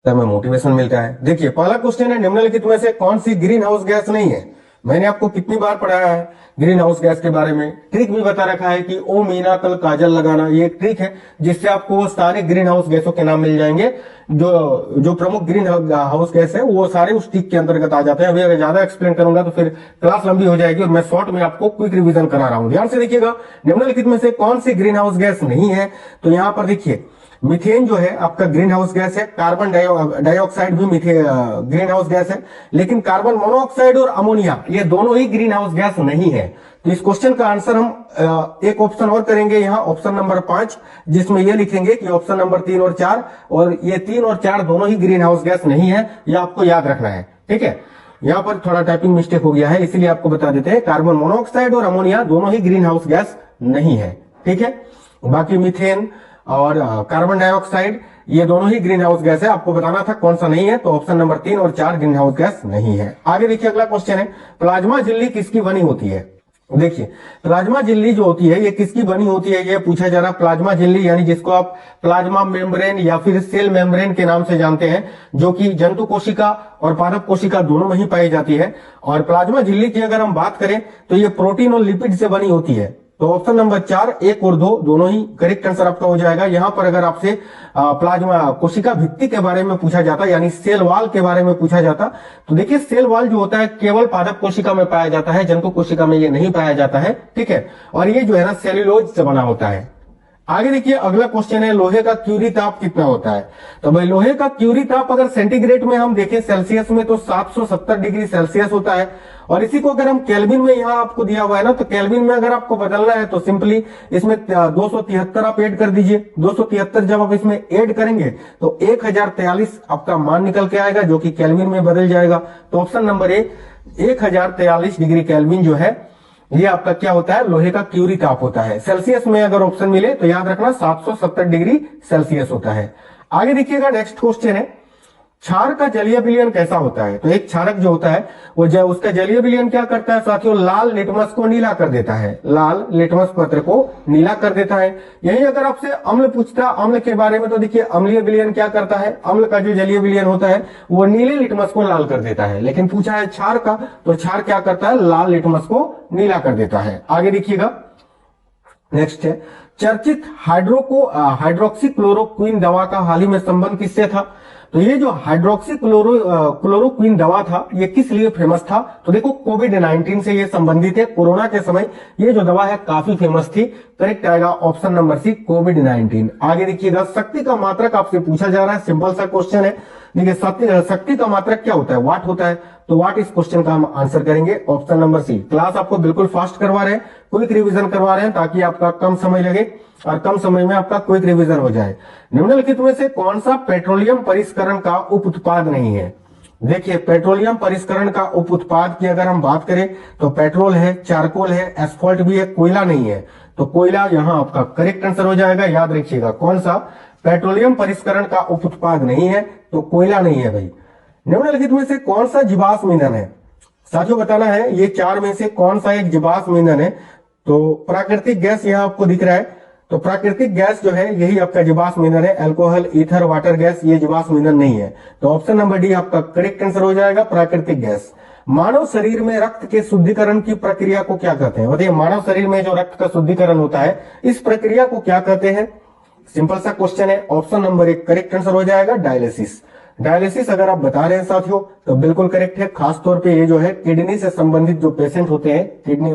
तो हमें मोटिवेशन मिलता है। देखिए पहला क्वेश्चन है, निम्नलिखित में से कौन सी ग्रीन हाउस गैस नहीं है। मैंने आपको कितनी बार पढ़ाया है ग्रीन हाउस गैस के बारे में, ट्रिक भी बता रखा है कि ओ मीना कल काजल लगाना, ये एक ट्रिक है जिससे आपको वो सारे ग्रीन हाउस गैसों के नाम मिल जाएंगे। जो जो प्रमुख ग्रीन हाउस गैस है वो सारे उस ट्रिक के अंतर्गत आ जाते हैं। अभी अगर ज्यादा एक्सप्लेन करूंगा तो फिर क्लास लंबी हो जाएगी, और मैं शॉर्ट में आपको क्विक रिवीजन करा रहा हूं। ध्यान से देखिएगा, निम्नलिखित में से कौन सी ग्रीन हाउस गैस नहीं है। तो यहां पर देखिए मीथेन जो है आपका ग्रीन हाउस गैस है, कार्बन डाइऑक्साइड भी ग्रीन हाउस गैस है, लेकिन कार्बन मोनोऑक्साइड और अमोनिया ये दोनों ही ग्रीन हाउस गैस नहीं है। तो इस क्वेश्चन का आंसर हम एक ऑप्शन और करेंगे यहाँ, ऑप्शन नंबर 5, जिसमें ये लिखेंगे कि ऑप्शन नंबर 3 और 4, और ये 3 और 4 दोनों ही ग्रीन हाउस गैस नहीं है, ये आपको याद रखना है। ठीक है, यहाँ पर थोड़ा टाइपिंग मिस्टेक हो गया है, इसीलिए आपको बता देते हैं कार्बन मोनोऑक्साइड और अमोनिया दोनों ही ग्रीन हाउस गैस नहीं है। ठीक है, बाकी मीथेन और कार्बन डाइऑक्साइड ये दोनों ही ग्रीन हाउस गैस है, आपको बताना था कौन सा नहीं है। तो ऑप्शन नंबर 3 और 4 ग्रीन हाउस गैस नहीं है। आगे देखिए अगला क्वेश्चन है, प्लाज्मा झिल्ली किसकी बनी होती है। देखिए प्लाज्मा झिल्ली जो होती है ये किसकी बनी होती है, ये पूछा जा रहा। प्लाज्मा झिल्ली यानी जिसको आप प्लाज्मा मेम्ब्रेन या फिर सेल मेम्ब्रेन के नाम से जानते हैं, जो कि जंतु कोशिका और पादप कोशिका दोनों में ही पाई जाती है। और प्लाज्मा झिल्ली की अगर हम बात करें तो ये प्रोटीन और लिपिड से बनी होती है। तो ऑप्शन नंबर 4, 1 और 2 दोनों ही करेक्ट आंसर आपका हो जाएगा। यहां पर अगर आपसे प्लाज्मा कोशिका भित्ति के बारे में पूछा जाता, यानी सेल वॉल के बारे में पूछा जाता, तो देखिए सेल वॉल जो होता है केवल पादप कोशिका में पाया जाता है, जंतु कोशिका में ये नहीं पाया जाता है। ठीक है, और ये जो है ना सेल्यूलोज से बना होता है। आगे देखिए अगला क्वेश्चन है, लोहे का क्यूरी ताप कितना होता है। तो भाई लोहे का क्यूरी ताप अगर सेंटीग्रेड में हम देखें सेल्सियस में तो 770 डिग्री सेल्सियस होता है। और इसी को अगर हम केल्विन में यहाँ आपको दिया हुआ है ना, तो केल्विन में अगर आपको बदलना है तो सिंपली इसमें 273 आप ऐड कर दीजिए। 273 जब आप इसमें ऐड करेंगे तो 1043 आपका मान निकल के आएगा, जो कि केल्विन में बदल जाएगा। तो ऑप्शन नंबर 1043 डिग्री केल्विन जो है ये आपका क्या होता है, लोहे का क्यूरी ताप होता है। सेल्सियस में अगर ऑप्शन मिले तो याद रखना 770 डिग्री सेल्सियस होता है। आगे देखिएगा नेक्स्ट क्वेश्चन है, क्षार का जलीय विलयन कैसा होता है। तो एक क्षारक जो होता है वो उसका जलीय विलयन क्या करता है साथियों, लाल लिटमस को नीला कर देता है, लाल लिटमस पत्र को नीला कर देता है। यही अगर आपसे अम्ल पूछता, अम्ल के बारे में, तो देखिए अम्लीय विलयन क्या करता है, अम्ल का जो जलीय विलयन होता है वो नीले लिटमस को लाल कर देता है। लेकिन पूछा है क्षार का, तो क्षार क्या करता है, लाल लिटमस को नीला कर देता है। आगे देखिएगा नेक्स्ट है, चर्चित हाइड्रोक्सी क्लोरोक्विन दवा का हाल ही में संबंध किससे था। तो ये जो हाइड्रोक्सी क्लोरोक्विन दवा था ये किस लिए फेमस था। तो देखो कोविड-19 से ये संबंधित है, कोरोना के समय ये जो दवा है काफी फेमस थी। करेक्ट आएगा ऑप्शन नंबर सी, कोविड-19। आगे देखिएगा, शक्ति का मात्रक आपसे पूछा जा रहा है, सिंपल सा क्वेश्चन है। देखिए शक्ति का मात्रक क्या होता है, वाट होता है। तो वाट इस क्वेश्चन का हम आंसर करेंगे ऑप्शन नंबर सी। क्लास आपको बिल्कुल फास्ट करवा रहे हैं, क्विक रिवीजन करवा रहे हैं, ताकि आपका कम समय लगे और कम समय में आपका क्विक रिवीजन हो जाए। निम्नलिखित में से कौन सा पेट्रोलियम परिष्करण का उप उत्पाद नहीं है। देखिए पेट्रोलियम परिष्करण का उप उत्पाद की अगर हम बात करें तो पेट्रोल है, चारकोल है, एस्फॉल्ट भी है, कोयला नहीं है। तो कोयला यहाँ आपका करेक्ट आंसर हो जाएगा। याद रखिएगा कौन सा पेट्रोलियम परिष्करण का उप उत्पाद नहीं है, तो कोयला नहीं है भाई। निम्नलिखित में से कौन सा जीवाश्म ईंधन है, साथियों बताना है ये 4 में से कौन सा एक जीवाश्म ईंधन है। तो प्राकृतिक गैस यहाँ आपको दिख रहा है, तो प्राकृतिक गैस जो है यही आपका जीवाश्म ईंधन है। अल्कोहल, ईथर, वाटर गैस ये जीवाश्म ईंधन नहीं है। तो ऑप्शन नंबर डी आपका करेक्ट आंसर हो जाएगा, प्राकृतिक गैस। मानव शरीर में रक्त के शुद्धिकरण की प्रक्रिया को क्या कहते हैं। बताइए मानव शरीर में जो रक्त का शुद्धिकरण होता है इस प्रक्रिया को क्या कहते हैं। सिंपल सा क्वेश्चन है, ऑप्शन नंबर 1 करेक्ट आंसर हो जाएगा, डायलिसिस। डायलिसिस अगर आप बता रहे हैं साथियों तो बिल्कुल करेक्ट है। खासतौर पे ये जो है किडनी से संबंधित जो पेशेंट होते हैं, किडनी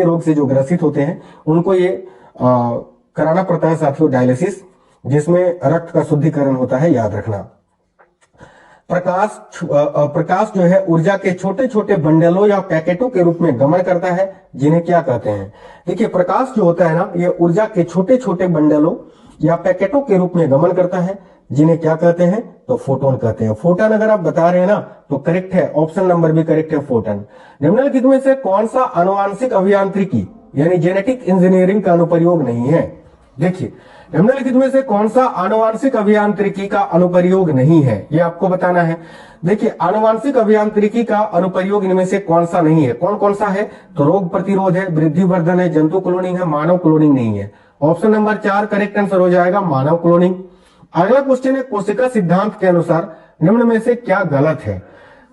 रोग से जो ग्रसित होते हैं उनको ये कराना पड़ता है साथियों डायलिसिस, जिसमें रक्त का शुद्धिकरण होता है, याद रखना। प्रकाश जो है ऊर्जा के छोटे छोटे बंडलों या पैकेटों के रूप में गमन करता है, जिन्हें क्या कहते हैं। देखिए प्रकाश जो होता है ना ये ऊर्जा के छोटे छोटे बंडलों या पैकेटों के रूप में गमन करता है, जिन्हें क्या कहते हैं, तो फोटोन कहते हैं। फोटोन अगर आप बता रहे हैं ना तो करेक्ट है, ऑप्शन नंबर भी करेक्ट है, फोटोन। निम्नलिखित में से कौन सा आनुवांशिक अभियांत्रिकी यानी जेनेटिक इंजीनियरिंग का अनुप्रयोग नहीं है। देखिए निम्नलिखित में से कौन सा आनुवांशिक अभियांत्रिकी का अनुप्रयोग नहीं है, ये आपको बताना है। देखिए आनुवांशिक अभियांत्रिकी का अनुप्रयोग इनमें से कौन सा नहीं है, कौन कौन सा है। तो रोग प्रतिरोध है, वृद्धि वर्धन है, जंतु क्लोनिंग है, मानव क्लोनिंग नहीं है। ऑप्शन नंबर 4 करेक्ट आंसर हो जाएगा, मानव क्लोनिंग। अगला क्वेश्चन है, कोशिका सिद्धांत के अनुसार निम्न में से क्या गलत है?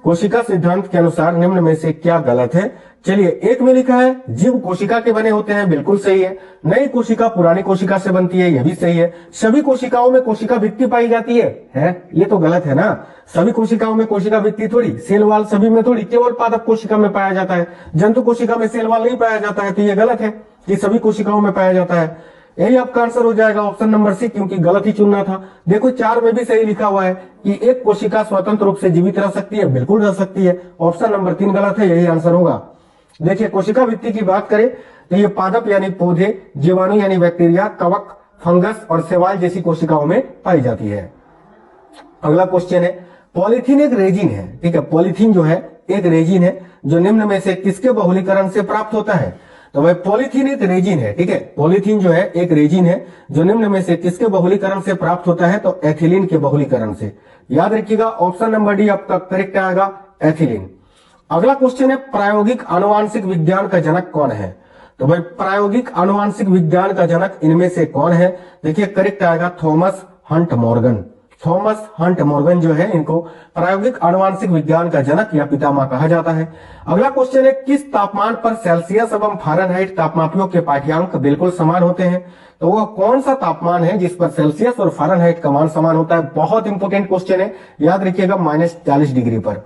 कोशिका सिद्धांत के अनुसार निम्न में से क्या गलत है? चलिए, एक में लिखा है जीव कोशिका के बने होते हैं, बिल्कुल सही है। नई कोशिका पुरानी कोशिका से बनती है, यह भी सही है। सभी कोशिकाओं में कोशिका भित्ति पाई जाती है? ये तो गलत है ना। सभी कोशिकाओं में कोशिका भित्ति थोड़ी, सेल वाल सभी में थोड़ी, केवल पादप कोशिका में पाया जाता है। जंतु कोशिका में सेल वाल नहीं पाया जाता है, तो ये गलत है कि सभी कोशिकाओं में पाया जाता है। यही आपका आंसर हो जाएगा ऑप्शन नंबर सी, क्योंकि गलत ही चुनना था। देखो 4 में भी सही लिखा हुआ है कि एक कोशिका स्वतंत्र रूप से जीवित रह सकती है, बिल्कुल रह सकती है। ऑप्शन नंबर 3 गलत है, यही आंसर होगा। देखिए, कोशिका भित्ति की बात करें तो ये पादप यानी पौधे, जीवाणु यानी बैक्टीरिया, कवक, फंगस और शैवाल जैसी कोशिकाओं में पाई जाती है। अगला क्वेश्चन है, पॉलीथीन एक रेजिन है, ठीक है। पॉलीथीन जो है एक रेजिन है जो निम्न में से किसके बहुलीकरण से प्राप्त होता है? तो भाई पॉलीथीन एक रेजिन है, ठीक है। पॉलीथीन जो है एक रेजिन है जो निम्न में से किसके बहुलीकरण से प्राप्त होता है? तो एथिलीन के बहुलीकरण से। याद रखिएगा, ऑप्शन नंबर डी आपका करेक्ट आएगा, एथिलीन। अगला क्वेश्चन है, प्रायोगिक आनुवांशिक विज्ञान का जनक कौन है? तो भाई प्रायोगिक आनुवांशिक विज्ञान का जनक इनमें से कौन है? देखिए, करेक्ट आएगा Thomas Hunt Morgan. Thomas Hunt Morgan जो है, इनको प्रायोगिक आनुवांशिक विज्ञान का जनक या पितामह कहा जाता है। अगला क्वेश्चन है, किस तापमान पर सेल्सियस एवं फ़ारेनहाइट तापमापियों के पाठ्यांक बिल्कुल समान होते हैं? तो वह कौन सा तापमान है जिस पर सेल्सियस और फ़ारेनहाइट का मान समान होता है? बहुत इंपॉर्टेंट क्वेश्चन है, याद रखिएगा, -40 डिग्री पर।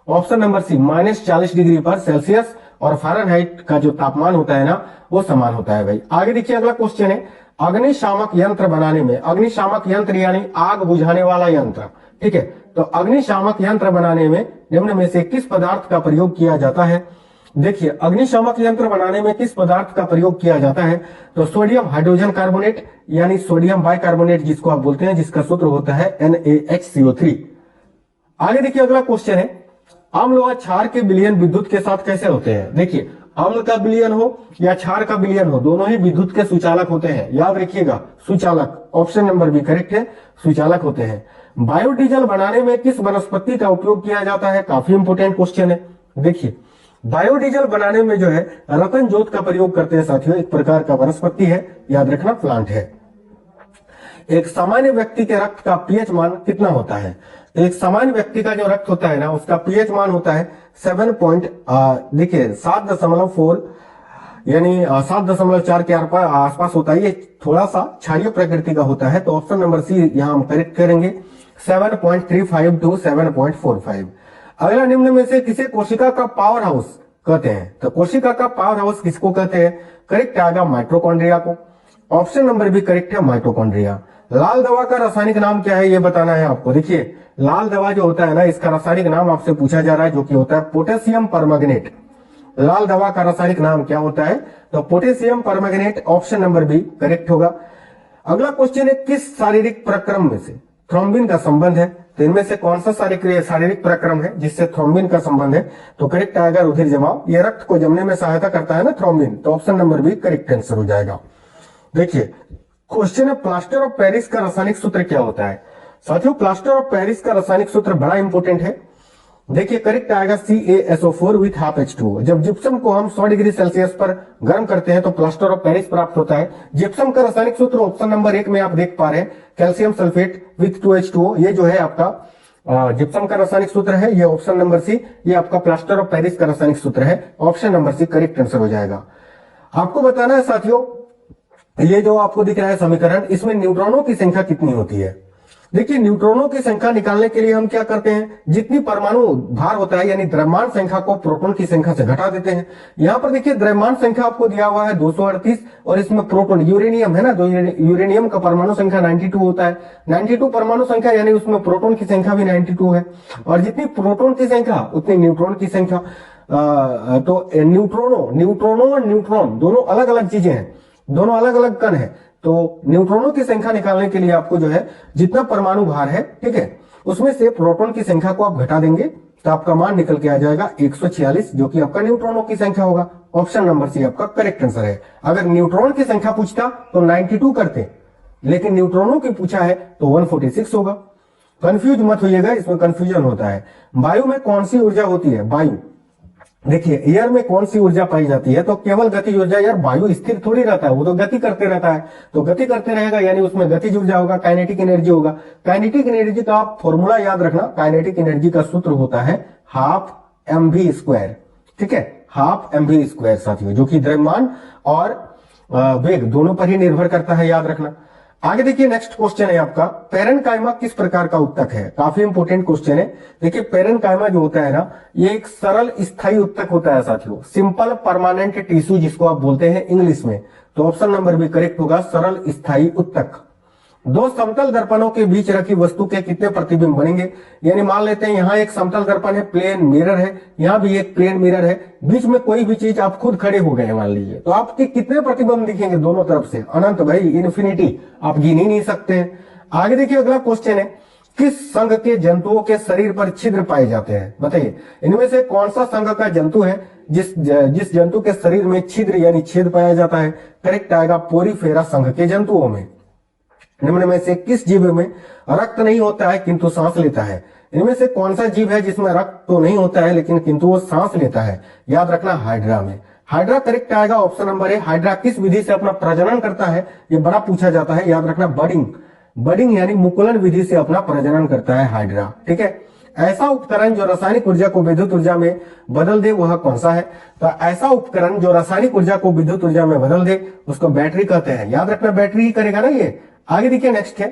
ऑप्शन नंबर सी, -40 डिग्री पर सेल्सियस और फ़ारेनहाइट का जो तापमान होता है ना, वो समान होता है भाई। आगे देखिए, अगला क्वेश्चन है, अग्निशामक यंत्र बनाने में, अग्निशामक यंत्र यानी आग बुझाने वाला यंत्र, ठीक है। तो अग्निशामक यंत्र बनाने में निम्न में से किस पदार्थ का प्रयोग किया जाता है? देखिए, अग्निशामक यंत्र बनाने में किस पदार्थ का प्रयोग किया जाता है? तो सोडियम हाइड्रोजन कार्बोनेट यानी सोडियम बाइकार्बोनेट जिसको आप बोलते हैं, जिसका सूत्र होता है NaHCO3। आगे देखिए, अगला क्वेश्चन है, अम्ल व क्षार के विलयन विद्युत के साथ कैसे होते हैं? देखिए, अम्ल का विलयन हो या क्षार का विलयन हो, दोनों ही विद्युत के सुचालक होते हैं। याद रखिएगा, सुचालक। ऑप्शन नंबर बी करेक्ट है, सुचालक होते हैं। बायोडीजल बनाने में किस वनस्पति का उपयोग किया जाता है? काफी इंपोर्टेंट क्वेश्चन है। देखिए, बायोडीजल बनाने में जो है रतन जोत का प्रयोग करते हैं साथियों, एक प्रकार का वनस्पति है, याद रखना, प्लांट है। एक सामान्य व्यक्ति के रक्त का पीएच मान कितना होता है? एक सामान्य व्यक्ति का जो रक्त होता है ना, उसका पीएच मान होता है 7.4 यानी 7.4 के आसपास होता है। ये थोड़ा सा क्षारीय प्रकृति का होता है, तो ऑप्शन नंबर सी यहां हम करेक्ट करेंगे, 7.35 to 7.45। अगला, निम्न में से किसे कोशिका का पावर हाउस कहते हैं? तो कोशिका का पावर हाउस किसको कहते हैं? करेक्ट आएगा माइटोकॉन्ड्रिया को। ऑप्शन नंबर भी करेक्ट है, माइटोकॉन्ड्रिया। लाल दवा का रासायनिक नाम क्या है, ये बताना है आपको। देखिए, लाल दवा जो होता है ना, इसका रासायनिक नाम आपसे पूछा जा रहा है, जो कि होता है पोटेशियम परमैंगनेट। लाल दवा का रासायनिक नाम क्या होता है? तो potassium permanganate. Option number B correct होगा। अगला क्वेश्चन है, किस शारीरिक प्रक्रम में से थ्रोम्बिन का संबंध है? तो इनमें से कौन सा शारीरिक प्रक्रम है जिससे थ्रोम्बिन का संबंध है? तो करेक्ट आएगा रुधिर जमाव। ये रक्त को जमने में सहायता करता है ना, थ्रोम्बिन। तो option number B correct answer हो जाएगा। देखिए, क्वेश्चन है, प्लास्टर ऑफ पेरिस का रासायनिक सूत्र क्या होता है? साथियों, प्लास्टर ऑफ पेरिस का रासायनिक सूत्र बड़ा इंपॉर्टेंट है। देखिए, करेक्ट आएगा CaSO4 विथ हाफ H2O। जब जिप्सम को हम 100 डिग्री सेल्सियस पर गर्म करते हैं तो प्लास्टर ऑफ पेरिस प्राप्त होता है। जिप्सम का रासायनिक सूत्र ऑप्शन नंबर 1 में आप देख पा रहे हैं, कैल्शियम सल्फेट विथ 2H2O। ये जो है आपका जिप्सम का रासायनिक सूत्र है, ये ऑप्शन नंबर सी, ये आपका प्लास्टर ऑफ पेरिस का रासायनिक सूत्र है। Option number C correct answer हो जाएगा। आपको बताना है साथियों, ये जो आपको दिख रहा है समीकरण, इसमें न्यूट्रॉनों की संख्या कितनी होती है? देखिए, न्यूट्रॉनों की संख्या निकालने के लिए हम क्या करते हैं, जितनी परमाणु भार होता है यानी द्रव्यमान संख्या को प्रोटॉन की संख्या से घटा देते हैं। यहां पर देखिए, द्रव्यमान संख्या आपको दिया हुआ है 238 और इसमें प्रोटॉन यूरेनियम है ना, तो यूरेनियम का परमाणु संख्या 92 होता है। 92 परमाणु संख्या यानी उसमें प्रोटॉन की संख्या भी 92 है। और जितनी प्रोटॉन की संख्या उतनी न्यूट्रॉन की संख्या। तो न्यूट्रॉनों और न्यूट्रॉन दोनों अलग अलग चीजें हैं, दोनों अलग अलग कण है। तो न्यूट्रॉनों की संख्या निकालने के लिए आपको जो है जितना परमाणु भार है, ठीक है, उसमें से प्रोटॉन की संख्या को आप घटा देंगे तो आपका मान निकल के आ जाएगा 146, जो कि आपका न्यूट्रॉनों की संख्या होगा। ऑप्शन नंबर सी आपका करेक्ट आंसर है। अगर न्यूट्रॉन की संख्या पूछता तो 92 करते, लेकिन न्यूट्रॉनों की पूछा है तो 146 होगा। कंफ्यूज मत होइएगा, इसमें कंफ्यूजन होता है। वायु में कौन सी ऊर्जा होती है? वायु देखिए एयर में कौन सी ऊर्जा पाई जाती है, तो केवल गतिज ऊर्जा। यार वायु स्थिर थोड़ी रहता है, वो तो गति करते रहता है, तो गति करते रहेगा यानी उसमें गतिज ऊर्जा होगा, काइनेटिक एनर्जी होगा। काइनेटिक एनर्जी का आप फॉर्मूला याद रखना, काइनेटिक एनर्जी का सूत्र होता है हाफ mv²। ठीक है, हाफ mv² साथियों, जो कि द्रव्यमान और वेग दोनों पर ही निर्भर करता है, याद रखना। आगे देखिए नेक्स्ट क्वेश्चन है आपका, पेरेनकाइमा किस प्रकार का उत्तक है। काफी इंपोर्टेंट क्वेश्चन है। देखिए पेरेनकाइमा जो होता है ना, ये एक सरल स्थायी उत्तक होता है साथियों, सिंपल परमानेंट टिश्यू जिसको आप बोलते हैं इंग्लिश में। तो ऑप्शन नंबर भी करेक्ट होगा, सरल स्थायी उत्तक। दो समतल दर्पणों के बीच रखी वस्तु के कितने प्रतिबिंब बनेंगे। यानी मान लेते हैं यहाँ एक समतल दर्पण है, प्लेन मिरर है, यहाँ भी एक प्लेन मिरर है, बीच में कोई भी चीज आप खुद खड़े हो गए मान लीजिए, तो आपके कितने प्रतिबिंब दिखेंगे दोनों तरफ से। अनंत भाई, इन्फिनिटी, आप गिन ही नहीं सकते हैं। आगे देखिए अगला क्वेश्चन है, किस संघ के जंतुओं के शरीर पर छिद्र पाए जाते हैं। बताइए इनमें से कौन सा संघ का जंतु है जिस जंतु के शरीर में छिद्र यानी छेद पाया जाता है। करेक्ट आएगा पोरीफेरा संघ के जंतुओं में। निम्न में से किस जीव में रक्त नहीं होता है किंतु सांस लेता है। इनमें से कौन सा जीव है जिसमें रक्त तो नहीं होता है लेकिन किंतु वो सांस लेता है। याद रखना हाइड्रा में। हाइड्रा करेक्ट आएगा, ऑप्शन नंबर है। हाइड्रा किस विधि से अपना प्रजनन करता है, ये बड़ा पूछा जाता है, याद रखना बडिंग। बडिंग यानी मुकुलन विधि से अपना प्रजनन करता है हाइड्रा। ठीक है, ऐसा उपकरण जो रासायनिक ऊर्जा को विद्युत ऊर्जा में बदल दे वह कौन सा है। तो ऐसा उपकरण जो रासायनिक ऊर्जा को विद्युत ऊर्जा में बदल दे उसको बैटरी कहते हैं। याद रखना बैटरी ही करेगा ना ये। आगे देखिए नेक्स्ट है,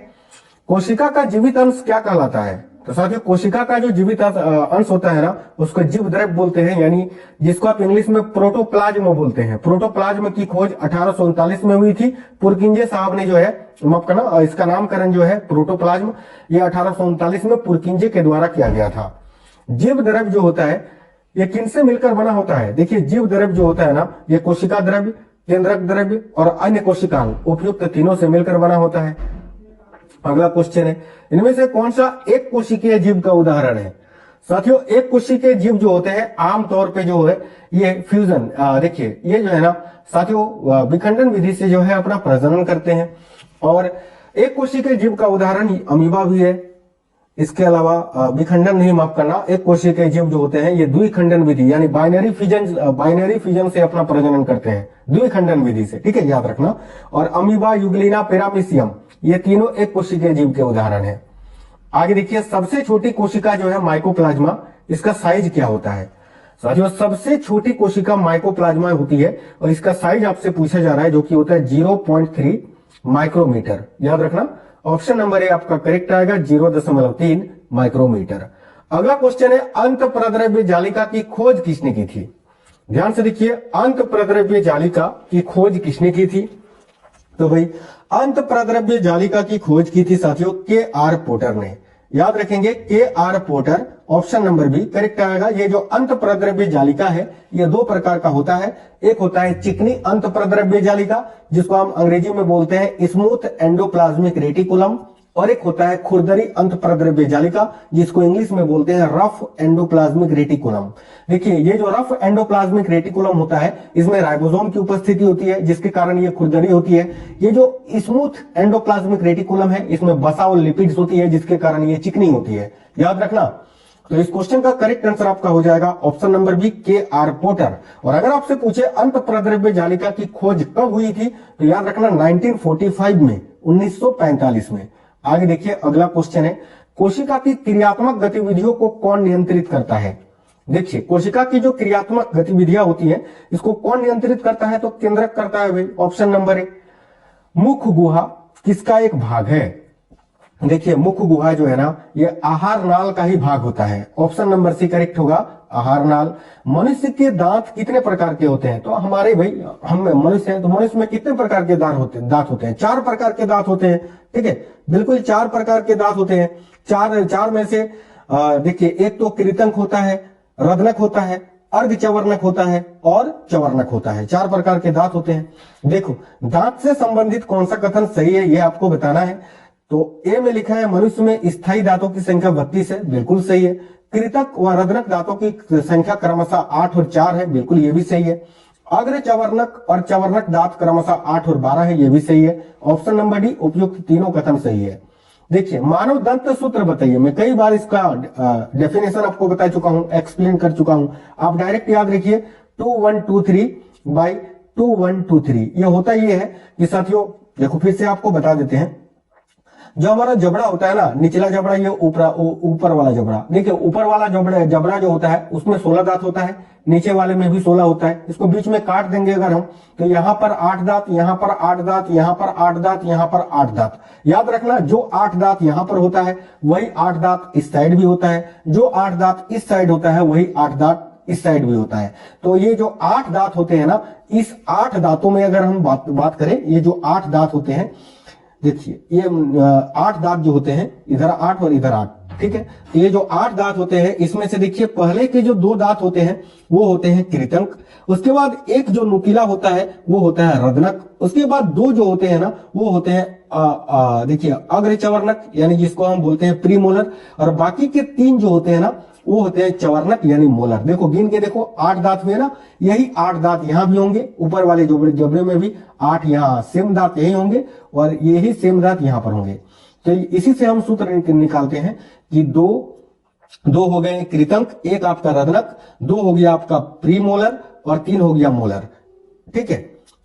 कोशिका का जीवित अंश क्या कहलाता है। तो साथियों कोशिका का जो जीवित अंश होता है ना, उसको जीव द्रव्य बोलते हैं, यानी जिसको आप इंग्लिश में प्रोटोप्लाज्म बोलते हैं। प्रोटोप्लाज्म की खोज 1839 में हुई थी। पुरकिंजे साहब ने जो है, माफ करना, इसका नामकरण जो है प्रोटोप्लाज्म, ये 1839 में पुरकिंजे के द्वारा किया गया था। जीव द्रव्य जो होता है ये किनसे मिलकर बना होता है। देखिए जीव द्रव्य जो होता है ना, ये कोशिका द्रव्य, केंद्रक द्रव्य और अन्य कोशिकांग उपयुक्त तीनों से मिलकर बना होता है। अगला क्वेश्चन है, इनमें से कौन सा एक कोशिकीय जीव का उदाहरण है। साथियों एक कोशिकीय जीव जो होते हैं आमतौर पे जो है ये फ्यूजन, देखिए ये जो है ना साथियों विखंडन विधि से जो है अपना प्रजनन करते हैं। और एक कोशिकीय जीव का उदाहरण अमीबा भी है। इसके अलावा विखंडन नहीं, माफ करना, एक कोशिकीय जीव जो होते हैं ये द्विखंडन विधि यानी बाइनरी फिजन से अपना प्रजनन करते हैं, द्विखंडन विधि से। ठीक है, याद रखना। और अमीबा, यूग्लिना, पैरामीशियम, ये तीनों एक कोशिकीय जीव के उदाहरण है। आगे देखिए सबसे छोटी कोशिका जो है माइकोप्लाज्मा, इसका साइज क्या होता है। साथियों सबसे छोटी कोशिका माइकोप्लाज्मा होती है और इसका साइज आपसे पूछा जा रहा है, जो कि होता है 0.3 माइक्रोमीटर। याद रखना, ऑप्शन नंबर ए आपका करेक्ट आएगा, 0.3 माइक्रोमीटर। अगला क्वेश्चन है, अंत प्रद्रव्य जालिका की खोज किसने की थी। ध्यान से देखिए, अंत प्रद्रव्य जालिका की खोज किसने की थी। तो भाई अंत प्रद्रव्य जालिका की खोज की थी साथियों के.आर. पोटर ने। याद रखेंगे K R. Potter, option number B correct आएगा। ये जो अंत प्रद्रव्य जालिका है ये दो प्रकार का होता है। एक होता है चिकनी अंत प्रद्रव्य जालिका, जिसको हम अंग्रेजी में बोलते हैं स्मूथ एंडोप्लाज्मिक रेटिकुलम, और एक होता है खुरदरी अंत प्रद्रव्य जालिका, जिसको इंग्लिश में बोलते हैं रफ एंडोप्लाज्मिक रेटिकुलम। देखिए ये जो रफ एंडोप्लाज्मिक रेटिकुलम होता है इसमें राइबोसोम की उपस्थिति होती है, जिसके कारण ये खुरदरी होती है। ये जो स्मूथ एंडोप्लाज्मिक रेटिकुलम है इसमें बसा और लिपिड्स होती है, जिसके कारण ये चिकनी होती है। याद रखना। तो इस क्वेश्चन का करेक्ट आंसर आपका हो जाएगा option number B K R. Potter. और अगर आपसे पूछे अंत प्रद्रव्य जालिका की खोज कब हुई थी, तो याद रखना 1945 में, 1945 में। आगे देखिए अगला क्वेश्चन है, कोशिका की क्रियात्मक गतिविधियों को कौन नियंत्रित करता है। देखिए कोशिका की जो क्रियात्मक गतिविधियां होती हैं इसको कौन नियंत्रित करता है, तो केंद्रक करता है भाई, ऑप्शन नंबर ए। मुख गुहा किसका एक भाग है। देखिए मुख गुहा जो है ना ये आहार नाल का ही भाग होता है, ऑप्शन नंबर सी करेक्ट होगा, आहार नाल। मनुष्य के दांत कितने प्रकार के होते हैं, तो हमारे भाई हम मनुष्य हैं तो मनुष्य में कितने प्रकार के दांत होते हैं, 4 प्रकार के दांत होते हैं। ठीक है, बिल्कुल 4 प्रकार के दांत होते हैं। चार में से देखिए एक तो कृतंक होता है, रद्नक होता है, अर्ध चवर्णक होता है और चवर्णक होता है। 4 प्रकार के दांत होते हैं। देखो दांत से संबंधित कौन सा कथन सही है ये आपको बताना है। तो ए में लिखा है मनुष्य में स्थायी दांतों की संख्या 32 है, बिल्कुल सही है। कृतक व रद्नक दांतों की संख्या क्रमशः 8 और 4 है, बिल्कुल ये भी सही है। अग्र चवर्णक और चवर्णक दांत क्रमशः 8 और 12 है, ये भी सही है। ऑप्शन नंबर डी उपयुक्त तीनों कथन सही है। देखिए मानव दंत सूत्र बताइए, मैं कई बार इसका डेफिनेशन आपको बता चुका हूं, एक्सप्लेन कर चुका हूं, आप डायरेक्ट याद रखिए 2123/2123। ये होता ये है कि साथियों देखो फिर से आपको बता देते हैं, जो हमारा जबड़ा होता है ना, निचला जबड़ा, ये ऊपर वाला जबड़ा, देखिए ऊपर वाला जबड़ा जो होता है उसमें 16 दांत होता है, नीचे वाले में भी 16 होता है। इसको बीच में काट देंगे अगर हम, तो यहां पर 8 दांत, यहां पर 8 दांत, यहां पर 8 दांत, यहां पर 8 दांत। याद रखना, जो 8 दांत यहां पर होता है वही 8 दांत इस साइड भी होता है, जो 8 दांत इस साइड होता है वही 8 दांत इस साइड भी होता है। तो ये जो 8 दांत होते हैं ना, इस 8 दांतों में अगर हम बात करें, ये जो 8 दांत होते हैं, देखिए ये 8 दांत जो होते हैं, इधर 8 और इधर 8, ठीक है। तो ये जो 8 दांत होते हैं, इसमें से देखिए पहले के जो 2 दांत होते हैं वो होते हैं कृतंक, उसके बाद एक जो नुकीला होता है वो होता है रदनक, उसके बाद 2 जो होते हैं ना वो होते हैं देखिए अग्र चवर्णक, यानी जिसको हम बोलते हैं प्रीमोलर, और बाकी के 3 जो होते हैं ना वो होते हैं चवर्णक यानी मोलर। देखो गिन के देखो, 8 दांत हुए ना, यही 8 दांत यहां भी होंगे, ऊपर वाले जबड़े में भी 8 यहाँ सेम दांत यही होंगे और यही सेम दांत यहां पर होंगे। तो इसी से हम सूत्र निकालते हैं कि 2 हो गए कृतंक, 1 आपका रदनक, 2 हो गया आपका प्रीमोलर और 3 हो गया मोलर, ठीक है।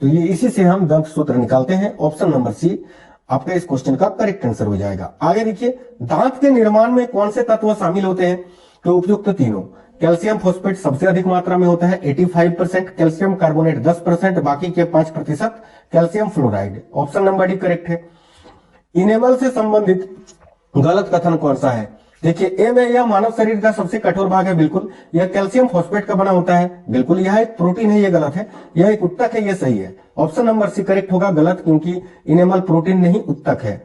तो ये इसी से हम दंत सूत्र निकालते हैं। ऑप्शन नंबर सी आपका इस क्वेश्चन का करेक्ट आंसर हो जाएगा। आगे देखिए, दांत के निर्माण में कौन से तत्व शामिल होते हैं, तो उपयुक्त तीनों। कैल्शियम फॉस्फेट सबसे अधिक मात्रा में होता है 85%, कैल्शियम कार्बोनेट 10%, बाकी के 5% calcium fluoride. Option number D correct है। इनेमल से संबंधित गलत कथन कौन सा है, देखिए ए में, यह मानव शरीर का सबसे कठोर भाग है, बिल्कुल। यह कैल्शियम फॉस्फेट का बना होता है, बिल्कुल। यह एक प्रोटीन है, यह गलत है। यह एक उत्तक है, यह सही है। ऑप्शन नंबर सी करेक्ट होगा, गलत, क्योंकि इनेमल प्रोटीन नहीं उत्तक है।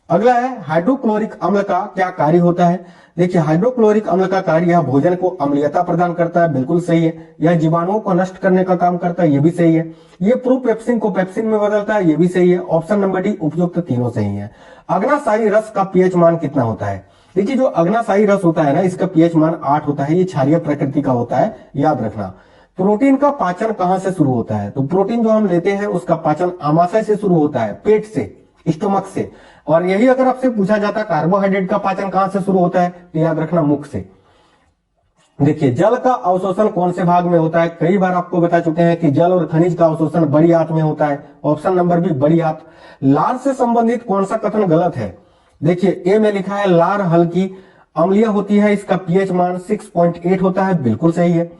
अगला है, हाइड्रोक्लोरिक अम्ल का क्या कार्य होता है, देखिए हाइड्रोक्लोरिक अम्ल का कार्य, यह भोजन को अम्लीयता प्रदान करता है, बिल्कुल सही है। यह जीवाणुओं को नष्ट करने का काम करता है, यह भी सही है। यह प्रोपेप्सिन को पेप्सिन में बदलता है, यह भी सही है। ऑप्शन नंबर डी उपयुक्त तीनों सही है। अग्नाशयी रस का पीएच मान कितना होता है, देखिए जो अग्नाशयी रस होता है ना, इसका पीएच मान 8 होता है, ये क्षारीय प्रकृति का होता है, याद रखना। प्रोटीन का पाचन कहां से शुरू होता है, तो प्रोटीन जो हम लेते हैं उसका पाचन आमाशय से शुरू होता है, पेट से, स्टमक से। और यही अगर आपसे पूछा जाता कार्बोहाइड्रेट का पाचन कहां से शुरू होता है, तो याद रखना मुख से। देखिए जल का अवशोषण कौन से भाग में होता है, कई बार आपको बता चुके हैं कि जल और खनिज का अवशोषण बड़ी आंत में होता है। ऑप्शन नंबर बी बड़ी आंत। लार से संबंधित कौन सा कथन गलत है, देखिए ए में लिखा है लार हल्की अम्लीय होती है, इसका पीएच मान 6.8 होता है, बिल्कुल सही है।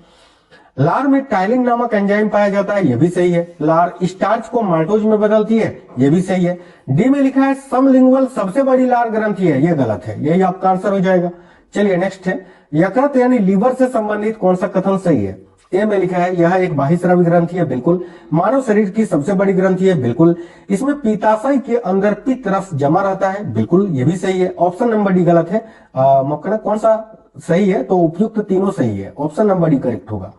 लार में टाइलिन नामक एंजाइम पाया जाता है, यह भी सही है। लार स्टार्च को माल्टोज में बदलती है, यह भी सही है। डी में लिखा है समलिंगुअल सबसे बड़ी लार ग्रंथि है, यह गलत है, यही आपका आंसर हो जाएगा। चलिए नेक्स्ट है, यकृत यानी लीवर से संबंधित कौन सा कथन सही है, ए में लिखा है यह एक बाह्यस्रावी ग्रंथि है, बिल्कुल। मानव शरीर की सबसे बड़ी ग्रंथि है, बिल्कुल। इसमें पीताशय के अंदर पित्त रस जमा रहता है, बिल्कुल, यह भी सही है। ऑप्शन नंबर डी गलत है। मौका कौन सा सही है, तो उपयुक्त तीनों सही है, ऑप्शन नंबर डी करेक्ट होगा।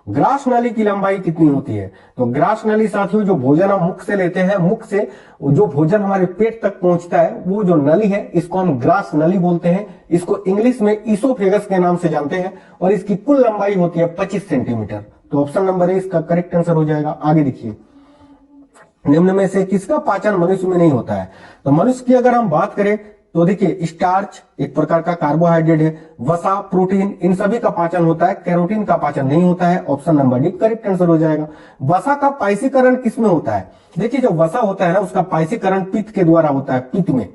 ग्रास नली की लंबाई कितनी होती है, तो ग्रास नली साथियों जो भोजन हम मुख से लेते हैं, मुख से जो भोजन हमारे पेट तक पहुंचता है, वो जो नली है इसको हम ग्रास नली बोलते हैं। इसको इंग्लिश में ईसोफेगस के नाम से जानते हैं और इसकी कुल लंबाई होती है 25 सेंटीमीटर। तो ऑप्शन नंबर ए इसका करेक्ट आंसर हो जाएगा। आगे देखिए, निम्न में से किसका पाचन मनुष्य में नहीं होता है, तो मनुष्य की अगर हम बात करें तो देखिए स्टार्च एक प्रकार का कार्बोहाइड्रेट है, वसा, प्रोटीन, इन सभी का पाचन होता है, कैरोटीन का पाचन नहीं होता है। Option number D correct answer हो जाएगा। वसा का पाइसीकरण किसमें होता है, देखिए जो वसा होता है ना उसका पाइसीकरण पित्त के द्वारा होता है, पित्त में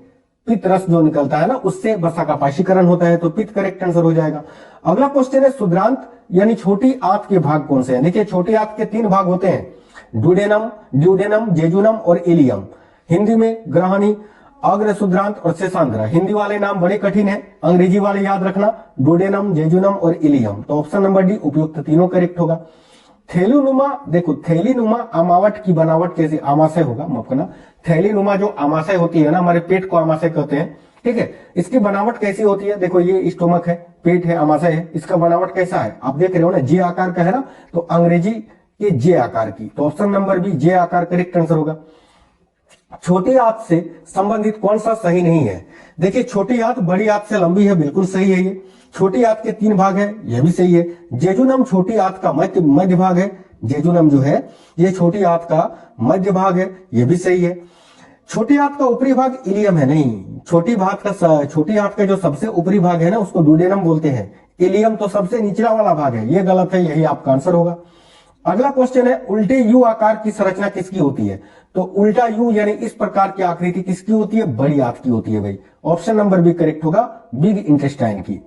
पित्त रस जो निकलता है ना उससे वसा का पाइसीकरण होता है, तो पित्त करेक्ट आंसर हो जाएगा। अगला क्वेश्चन है, शुद्रांत यानी छोटी आंत के भाग कौन से हैं, देखिए छोटी आंत के 3 भाग होते हैं, ड्यूडेनम, जेजुनम और इलियम। हिंदी में ग्रहणी, अग्र शुद्रांत और शेषांध्र। हिंदी वाले नाम बड़े कठिन है, अंग्रेजी वाले याद रखना, डोडेनम, जेजुनम और इलियम। तो ऑप्शन नंबर डी उपयुक्त तीनों करेक्ट होगा। थैलीनुमा, देखो थैलीनुमा अमावट की बनावट कैसी, आमाशय होगा, माफ करना, थैलीनुमा जो आमाशय होती है ना, हमारे पेट को आमाशय कहते हैं, ठीक है। इसकी बनावट कैसी होती है, देखो ये स्टोमक है, पेट है, आमाशय है, इसका बनावट कैसा है आप देख रहे हो ना, जे आकार का है ना, तो अंग्रेजी के जे आकार की, तो ऑप्शन नंबर बी जे आकार करेक्ट आंसर होगा। छोटी आंत से संबंधित कौन सा सही नहीं है, देखिए छोटी आंत बड़ी आंत से लंबी है, बिल्कुल सही है। ये छोटी आंत के 3 भाग है, यह भी सही है। जेजुनम छोटी आंत का मध्य भाग है, जेजुनम जो है ये छोटी आंत का मध्य भाग है, यह भी सही है। छोटी आंत का ऊपरी भाग इलियम है, नहीं, छोटी आंत का जो सबसे ऊपरी भाग है ना उसको डुडेनम बोलते हैं। इलियम तो सबसे निचला वाला भाग है, ये गलत है, यही आपका आंसर होगा। अगला क्वेश्चन है, उल्टे यू आकार की संरचना किसकी होती है? तो उल्टा यू यानी इस प्रकार की आकृति किसकी होती है? बड़ी आंत की होती है भाई। ऑप्शन नंबर बी करेक्ट होगा, बिग इंटेस्टाइन की।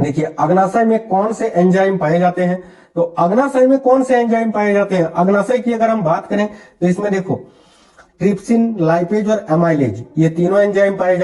देखिए अग्नाशय में कौन से एंजाइम पाए जाते हैं? तो अग्नाशय में कौन से एंजाइम पाए जाते हैं? अग्नाशय की अगर हम बात करें तो इसमें देखो ट्रिप्सिन, लाइपेज और एमाइलेज, ये तीनों एंजाइम पाए